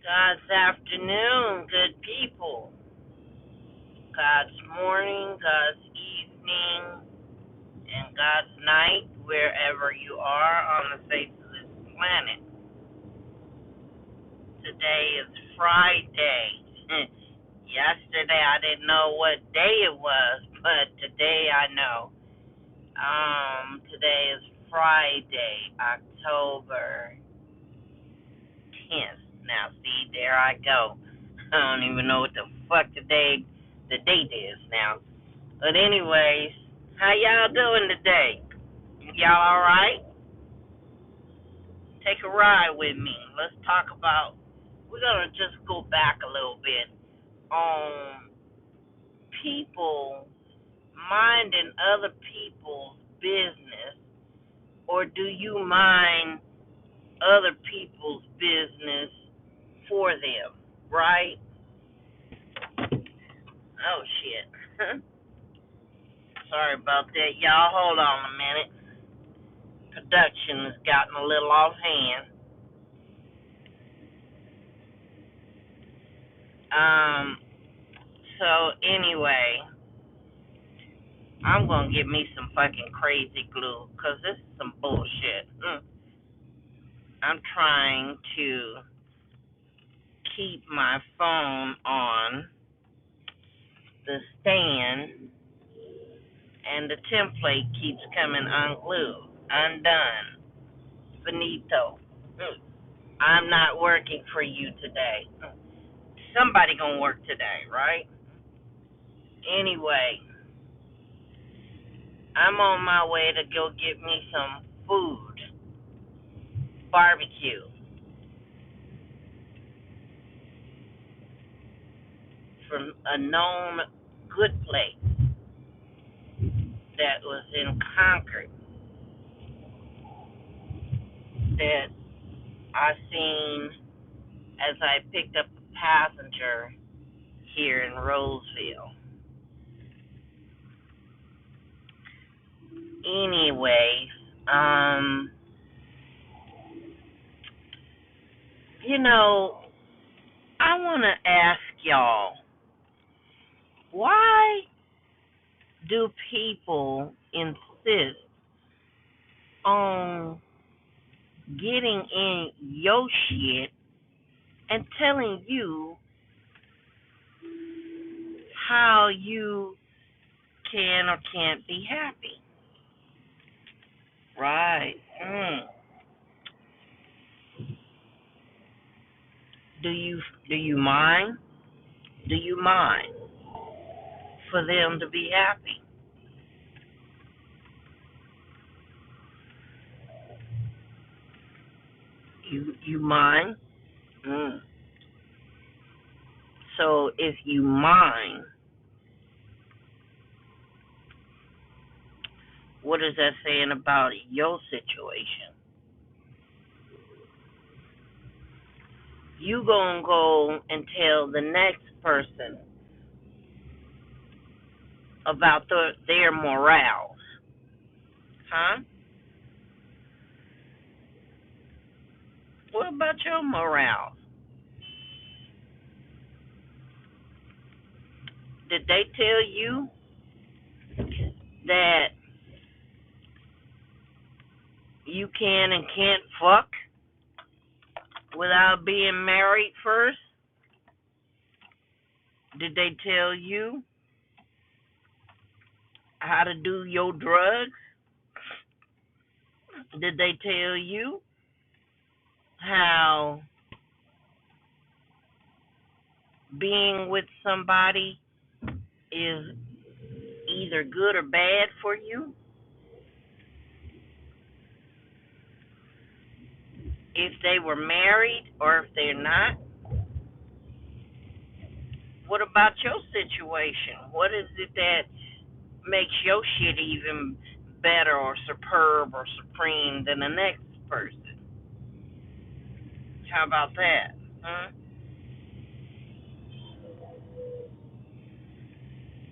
God's afternoon, good people. God's morning, God's evening, and God's night, wherever you are on the face of this planet. Today is Friday. Yesterday I didn't know what day it was, but today I know. Today is Friday, October 10th. Now, see, there I go. I don't even know what the fuck the date is now. But anyways, how y'all doing today? Y'all all right? Take a ride with me. Let's talk about. We're gonna just go back a little bit on people minding other people's business, or do you mind other people's business for them? Right? Oh shit. Sorry about that, y'all. Hold on a minute. Production has gotten a little off hand. Um, so anyway, I'm gonna get me some fucking crazy glue, cause this is some bullshit. I'm trying to keep my phone on the stand, and the template keeps coming unglued, undone, finito. I'm not working for you today. Somebody gonna work today, right? Anyway, I'm on my way to go get me some food, barbecue, from a known good place that was in Concord that I seen as I picked up a passenger here in Roseville. Anyways, you know, I want to ask y'all, why do people insist on getting in your shit and telling you how you can or can't be happy? Right. Do you mind? Do you mind for them to be happy? You mind? Mm. So if you mind, what is that saying about your situation? You gonna go and tell the next person about their morals, huh? What about your morals? Did they tell you that you can and can't fuck without being married first? Did they tell you how to do your drugs? Did they tell you how being with somebody is either good or bad for you? If they were married or if they're not? What about your situation? What is it that makes your shit even better or superb or supreme than the next person? How about that? Huh?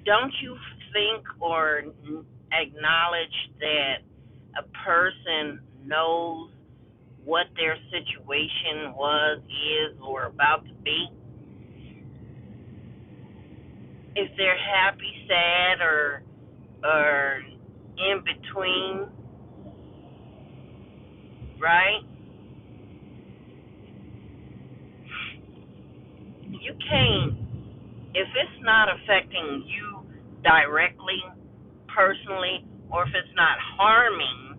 Don't you think or acknowledge that a person knows what their situation was, is, or about to be. If they're happy, sad, or in between, right? You can't, if it's not affecting you directly, personally, or if it's not harming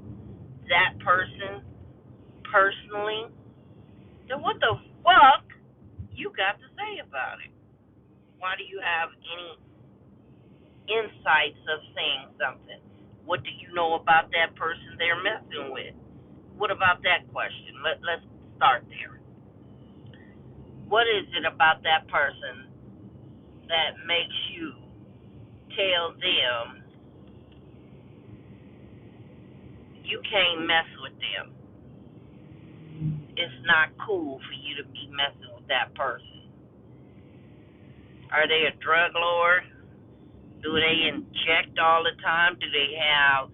that person personally, then what the fuck you got to say about it? Why do you have any insights of saying something? What do you know about that person they're messing with? What about that question? Let's start there. What is it about that person that makes you tell them you can't mess with them? It's not cool for you to be messing with that person. Are they a drug lord? Do they inject all the time? Do they have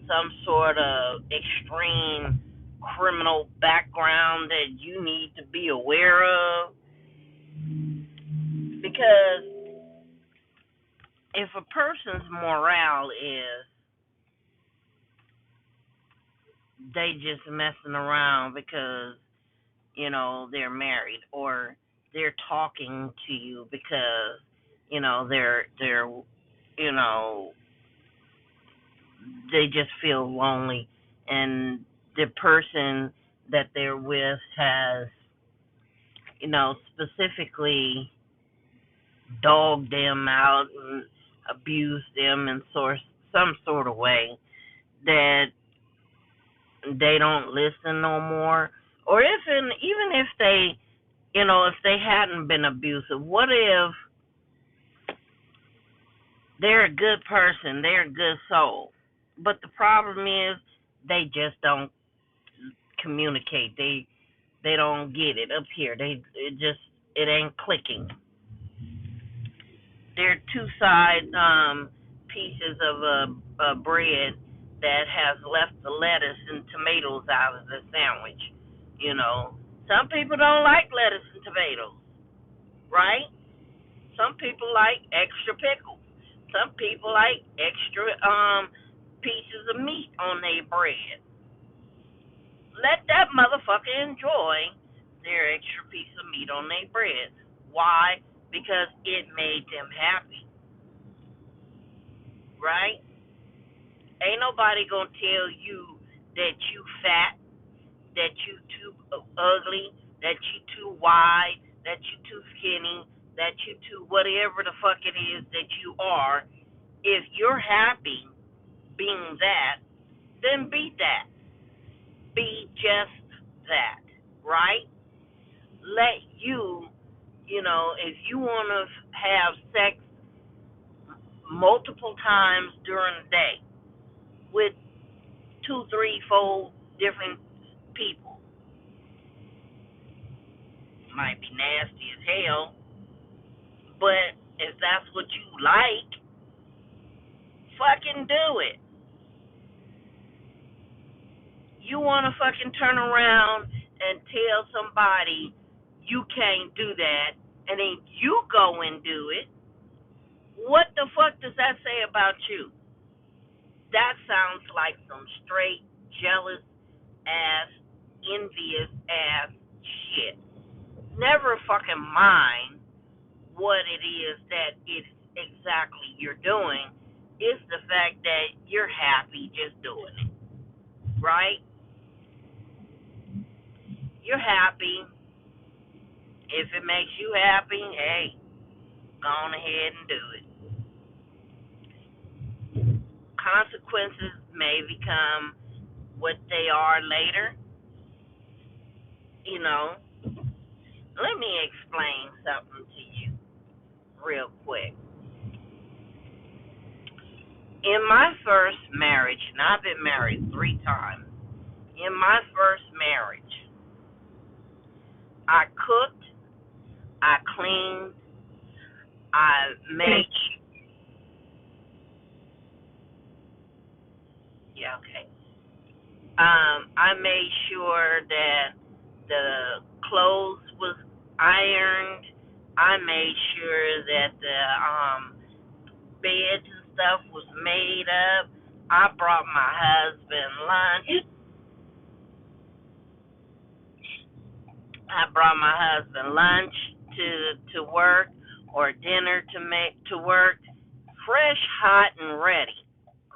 some sort of extreme criminal background that you need to be aware of? Because if a person's morale is they just messing around because, they're married, or they're talking to you because, they're you know, they just feel lonely, and the person that they're with has, specifically dogged them out and abused them in some sort of way, that they don't listen no more. Or even if they, if they hadn't been abusive, what if they're a good person, they're a good soul, but the problem is they just don't communicate. They don't get it up here. It ain't clicking. They're two side pieces of a bread that has left the lettuce and tomatoes out of the sandwich. Some people don't like lettuce and tomatoes, right? Some people like extra pickles. Some people like extra pieces of meat on their bread. Let that motherfucker enjoy their extra piece of meat on their bread. Why? Because it made them happy, right? Ain't nobody gonna tell you that you fat, that you too ugly, that you too wide, that you too skinny, that you too whatever the fuck it is that you are. If you're happy being that, then be that. Be just that, right? Let if you want to have sex multiple times during the day with two, three, four different people, might be nasty as hell, but if that's what you like, fucking do it. You want to fucking turn around and tell somebody you can't do that, and then you go and do it. What the fuck does that say about you? That sounds like some straight jealous ass, envious ass shit. Never fucking mind what it is that it's exactly you're doing. It's the fact that you're happy just doing it, right? You're happy. If it makes you happy, hey, go on ahead and do it. Consequences may become what they are later. You know, let me explain something to you real quick. In my first marriage, and I've been married 3 times, in my first marriage, I cooked, I cleaned, I made, yeah, okay. I made sure that the clothes was ironed. I made sure that the beds and stuff was made up. I brought my husband lunch. I brought my husband lunch to work or dinner to work, fresh, hot, and ready,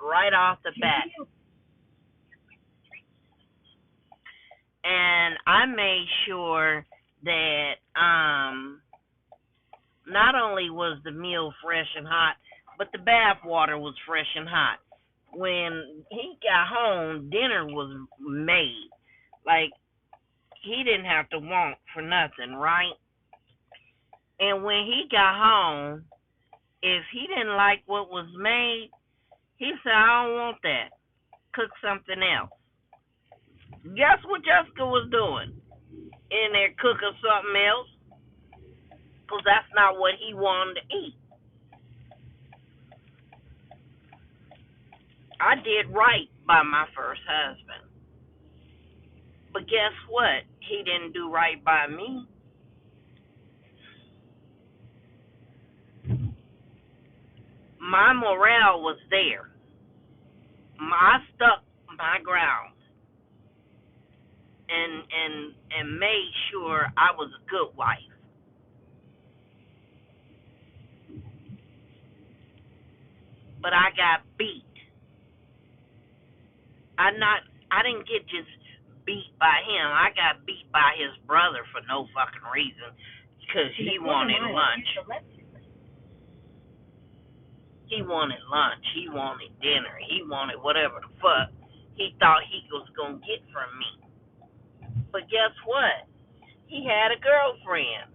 right off the bat. And I made sure that not only was the meal fresh and hot, but the bath water was fresh and hot. When he got home, dinner was made. Like, he didn't have to want for nothing, right? And when he got home, if he didn't like what was made, he said, I don't want that. Cook something else. Guess what Jessica was doing? In there cooking something else, because that's not what he wanted to eat. I did right by my first husband. But guess what? He didn't do right by me. My morale was there. I stuck my ground and made sure I was a good wife. But I got beat. I didn't get just beat by him. I got beat by his brother for no fucking reason because he wanted lunch. He wanted lunch. He wanted dinner. He wanted whatever the fuck he thought he was gonna get from me. But guess what? He had a girlfriend.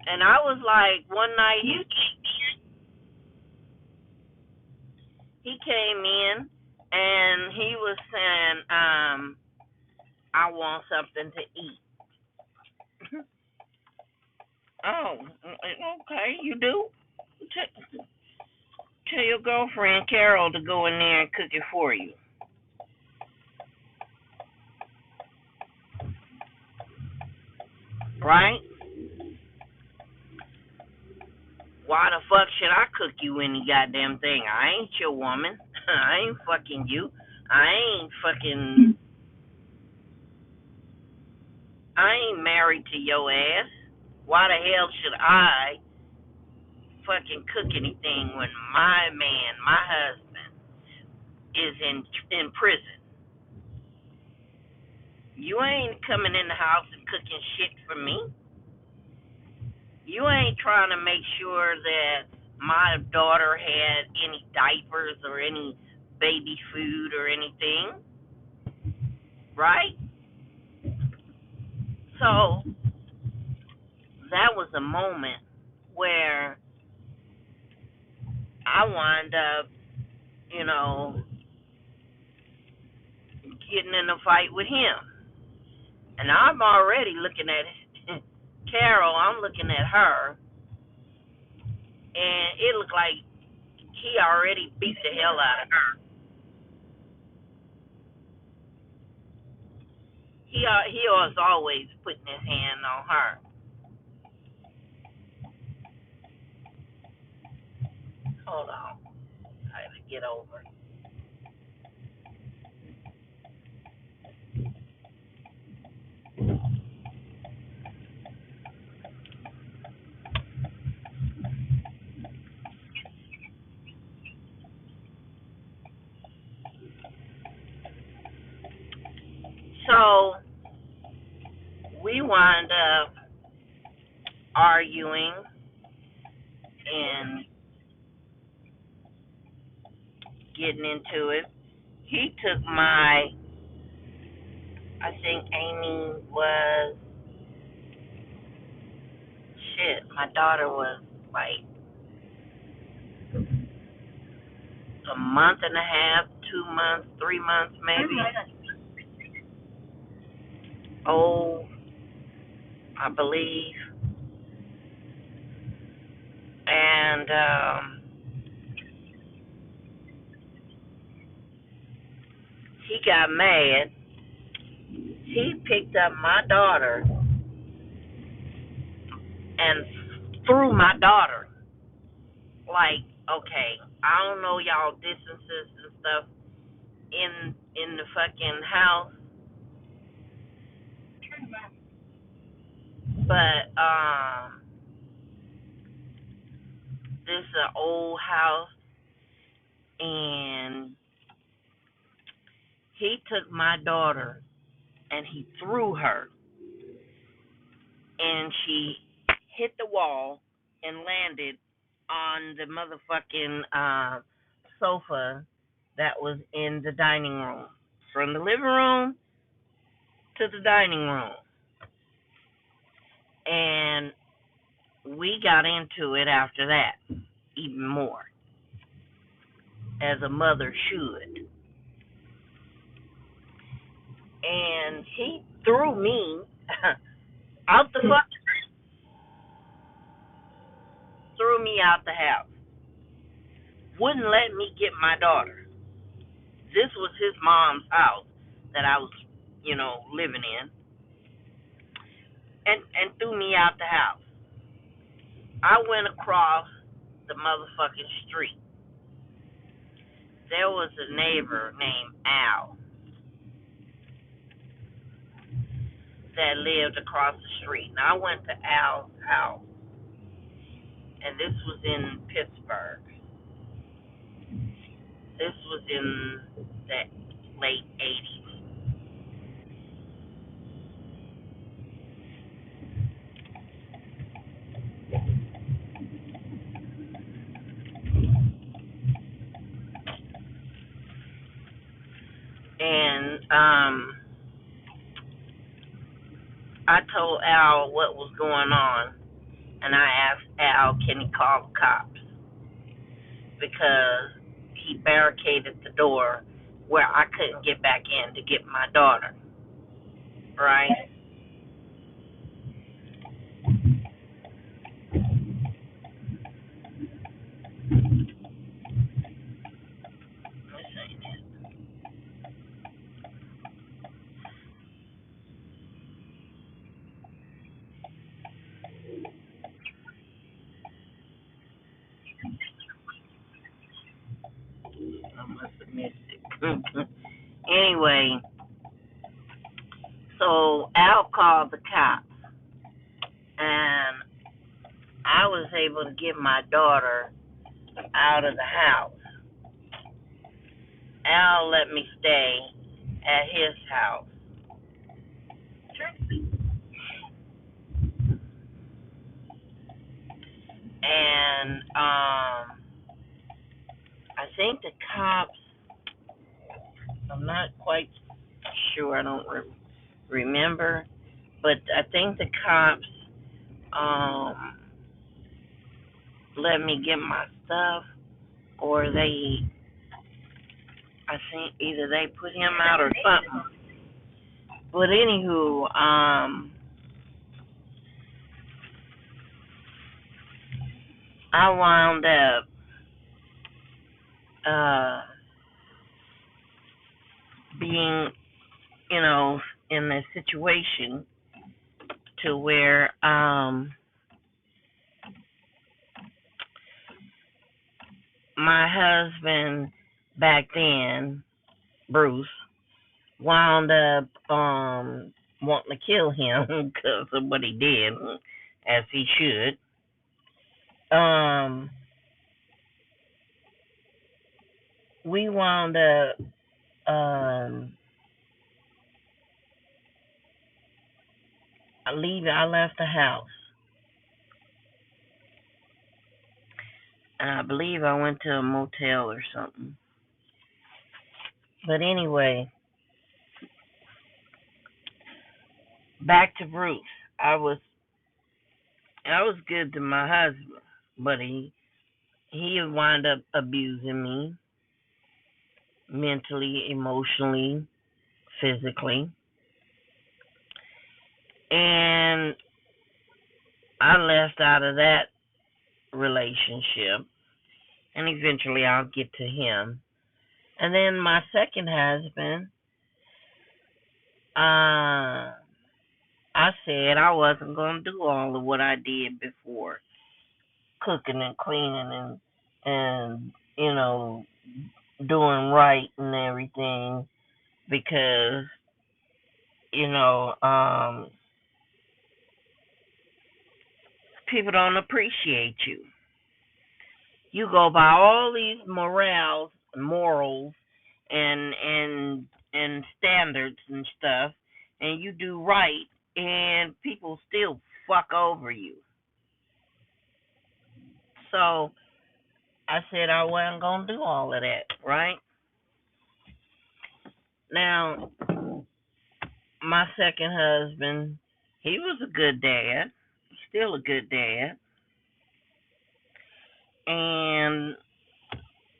And I was like, one night he came in and he was saying, I want something to eat. Oh, okay, you do? Tell your girlfriend Carol to go in there and cook it for you. Right? Why the fuck should I cook you any goddamn thing? I ain't your woman. I ain't fucking you. I ain't married to your ass. Why the hell should I fucking cook anything when my man, my husband, is in prison? You ain't coming in the house and cooking shit for me. You ain't trying to make sure that my daughter had any diapers or any baby food or anything, right? So that was a moment where I wound up, you know, getting in a fight with him. And I'm already looking at Carol, I'm looking at her, and it looked like he already beat the hell out of her. He was always putting his hand on her. Hold on, I have to get over. So we wound up arguing and getting into it. He took I think Amy was, shit, my daughter was like a month and a half, 2 months, 3 months maybe. Old, I believe. And he got mad. He picked up my daughter and threw my daughter. Like, okay, I don't know y'all distances and stuff in the fucking house, but this is an old house, and he took my daughter and he threw her, and she hit the wall and landed on the motherfucking sofa that was in the dining room, from the living room to the dining room. And we got into it after that, even more, as a mother should. And he threw me out the fuck, threw me out the house. Wouldn't let me get my daughter. This was his mom's house that I was, living in, and threw me out the house. I went across the motherfucking street. There was a neighbor named Al that lived across the street. And I went to Al's house, and this was in Pittsburgh. This was in the late 80s. And I told Al what was going on, and I asked Al, can he call the cops? Because he barricaded the door where I couldn't get back in to get my daughter. Right? I must have missed it. Anyway, so Al called the cops, and I was able to get my daughter out of the house. Al let me stay at his house. And I think the cops, I'm not quite sure, I don't remember, but I think the cops let me get my stuff, or I think either they put him out or something. But anywho, I wound up being, in a situation to where my husband back then, Bruce, wound up wanting to kill him because of what he did, as he should. We wound up leaving. I left the house, and I believe I went to a motel or something. But anyway, back to Bruce. I was good to my husband, but he wound up abusing me mentally, emotionally, physically, and I left out of that relationship, and eventually I'll get to him. And then my second husband, I said I wasn't gonna do all of what I did before, cooking and cleaning and doing right and everything, because you know people don't appreciate you. You go by all these morals, and standards and stuff, and you do right, and people still fuck over you. So I said I wasn't gonna do all of that, right? Now, my second husband, he was a good dad, still a good dad, and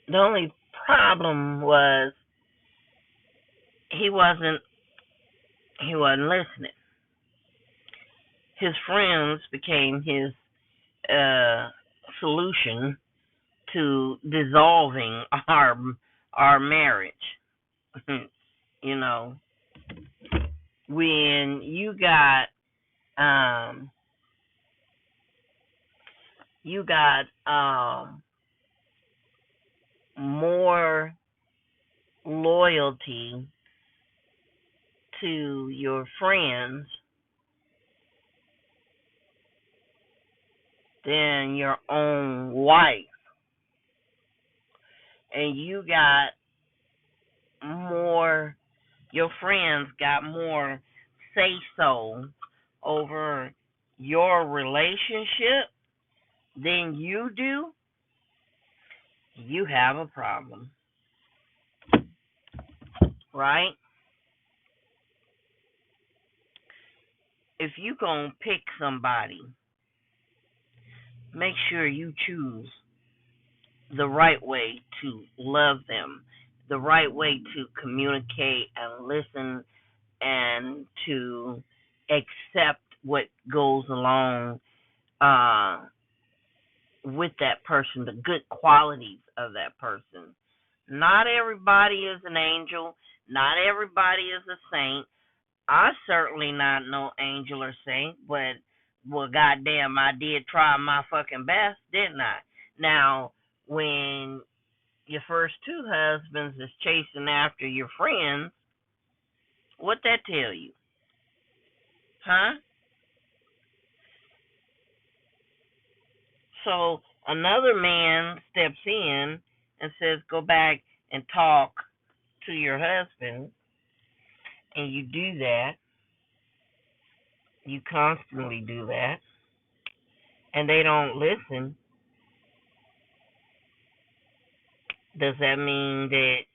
the only problem was he wasn't he wasn't listening. His friends became his uh, solution to dissolving our marriage. you know, when um you got more loyalty to your friends than your own wife, and your friends got more say so over your relationship than you do, you have a problem, right? If you gonna pick somebody, make sure you choose the right way to love them, the right way to communicate and listen, and to accept what goes along uh, with that person, the good qualities of that person. Not everybody is an angel. Not everybody is a saint. I certainly not no angel or saint, but well, goddamn, I did try my fucking best, didn't I? Now, when your first two husbands is chasing after your friends, what that tell you, huh? So another man steps in and says, "Go back and talk to your husband," and you do that. You constantly do that, and they don't listen. Does that mean that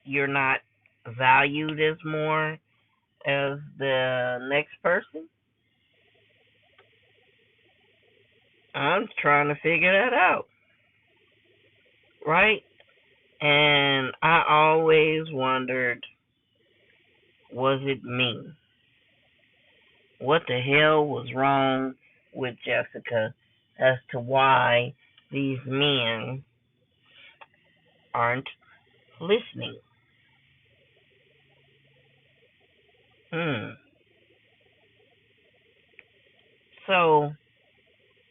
you're not valued as more as the next person? I'm trying to figure that out, right? And I always wondered, was it me? What the hell was wrong with Jessica as to why these men aren't listening? Hmm. So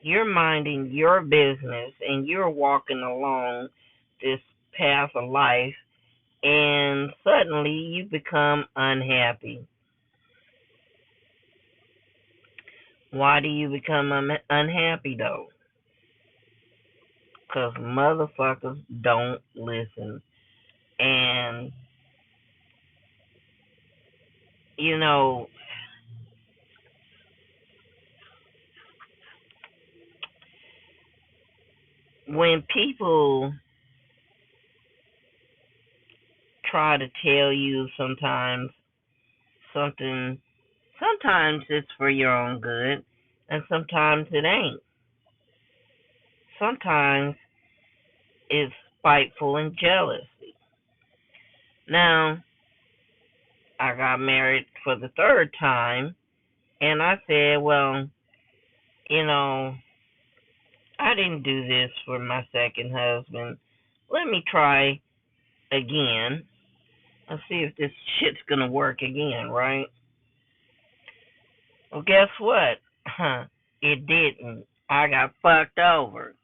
you're minding your business and you're walking along this path of life, and suddenly you become unhappy. Why do you become unhappy though? Because motherfuckers don't listen. And, you know, when people try to tell you something, sometimes it's for your own good, and sometimes it ain't. Sometimes it's spiteful and jealousy. Now, I got married for the third time, and I said, well, you know, I didn't do this for my second husband. Let me try again and see if this shit's gonna work again, right? Well, guess what? It didn't. I got fucked over.